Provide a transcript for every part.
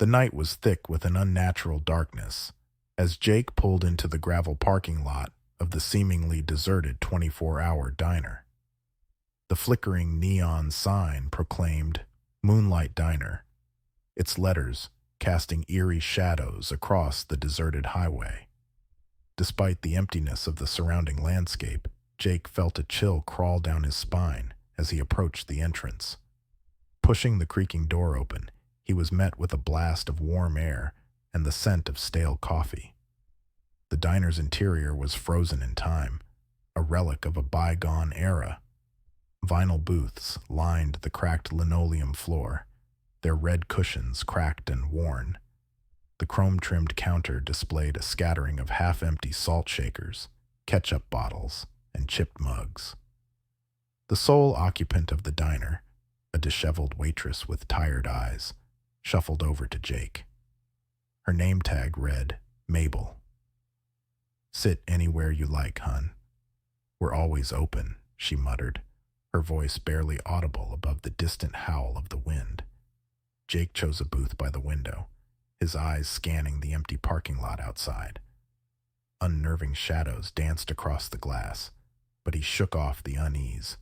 The night was thick with an unnatural darkness. As Jake pulled into the gravel parking lot of the seemingly deserted 24-hour diner, the flickering neon sign proclaimed Moonlight Diner, its letters casting eerie shadows across the deserted highway. Despite the emptiness of the surrounding landscape, Jake felt a chill crawl down his spine as he approached the entrance. Pushing the creaking door open, he was met with a blast of warm air and the scent of stale coffee. The diner's interior was frozen in time, a relic of a bygone era. Vinyl booths lined the cracked linoleum floor, their red cushions cracked and worn. The chrome-trimmed counter displayed a scattering of half-empty salt shakers, ketchup bottles, and chipped mugs. The sole occupant of the diner, a disheveled waitress with tired eyes, shuffled over to Jake. Her name tag read, Mabel. "Sit anywhere you like, hun. We're always open," she muttered, her voice barely audible above the distant howl of the wind. Jake chose a booth by the window, his eyes scanning the empty parking lot outside. Unnerving shadows danced across the glass, but he shook off the unease,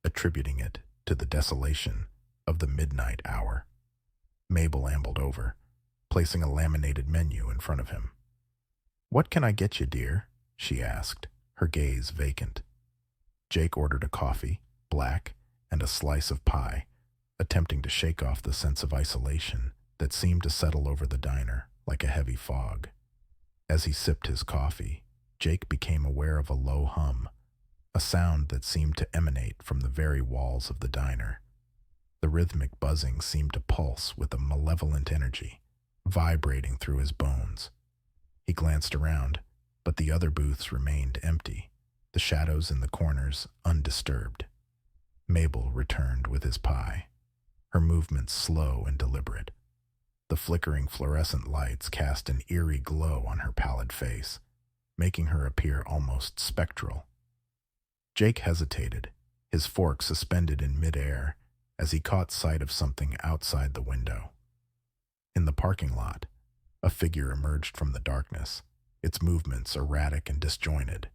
attributing it to the desolation of the midnight hour. Mabel ambled over, placing a laminated menu in front of him. "What can I get you, dear?" she asked, her gaze vacant. Jake ordered a coffee, black, and a slice of pie, attempting to shake off the sense of isolation that seemed to settle over the diner like a heavy fog. As he sipped his coffee, Jake became aware of a low hum, a sound that seemed to emanate from the very walls of the diner. The rhythmic buzzing seemed to pulse with a malevolent energy, vibrating through his bones. He glanced around, but the other booths remained empty, the shadows in the corners undisturbed. Mabel returned with his pie, her movements slow and deliberate. The flickering fluorescent lights cast an eerie glow on her pallid face, making her appear almost spectral. Jake hesitated, his fork suspended in midair, as he caught sight of something outside the window. In the parking lot, a figure emerged from the darkness, its movements erratic and disjointed.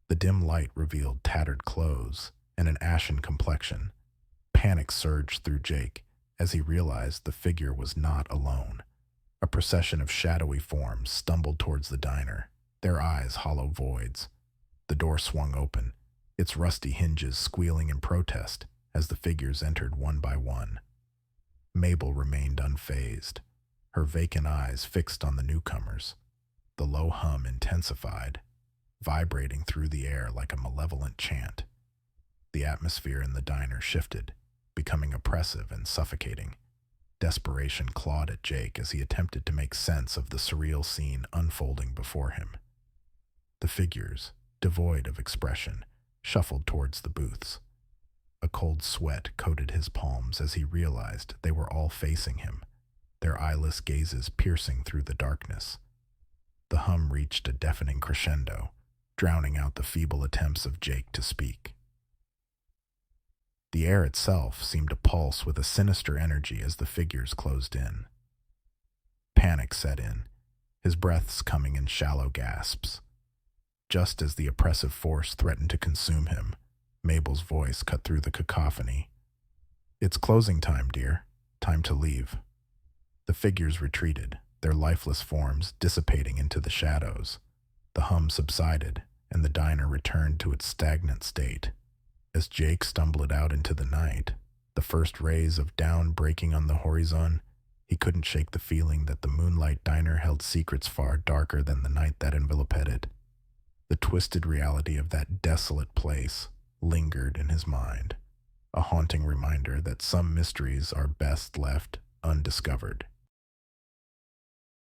The dim light revealed tattered clothes and an ashen complexion. Panic surged through Jake as he realized the figure was not alone. A procession of shadowy forms stumbled towards the diner, their eyes hollow voids. The door swung open, its rusty hinges squealing in protest as the figures entered one by one. Mabel remained unfazed, her vacant eyes fixed on the newcomers. The low hum intensified, vibrating through the air like a malevolent chant. The atmosphere in the diner shifted, becoming oppressive and suffocating. Desperation clawed at Jake as he attempted to make sense of the surreal scene unfolding before him. The figures, devoid of expression, shuffled towards the booths. A cold sweat coated his palms as he realized they were all facing him, their eyeless gazes piercing through the darkness. The hum reached a deafening crescendo, drowning out the feeble attempts of Jake to speak. The air itself seemed to pulse with a sinister energy as the figures closed in. Panic set in, his breaths coming in shallow gasps. Just as the oppressive force threatened to consume him, Mabel's voice cut through the cacophony. "It's closing time, dear. Time to leave." The figures retreated, their lifeless forms dissipating into the shadows. The hum subsided, and the diner returned to its stagnant state. As Jake stumbled out into the night, the first rays of dawn breaking on the horizon, he couldn't shake the feeling that the Moonlight Diner held secrets far darker than the night that enveloped it. The twisted reality of that desolate place lingered in his mind, a haunting reminder that some mysteries are best left undiscovered.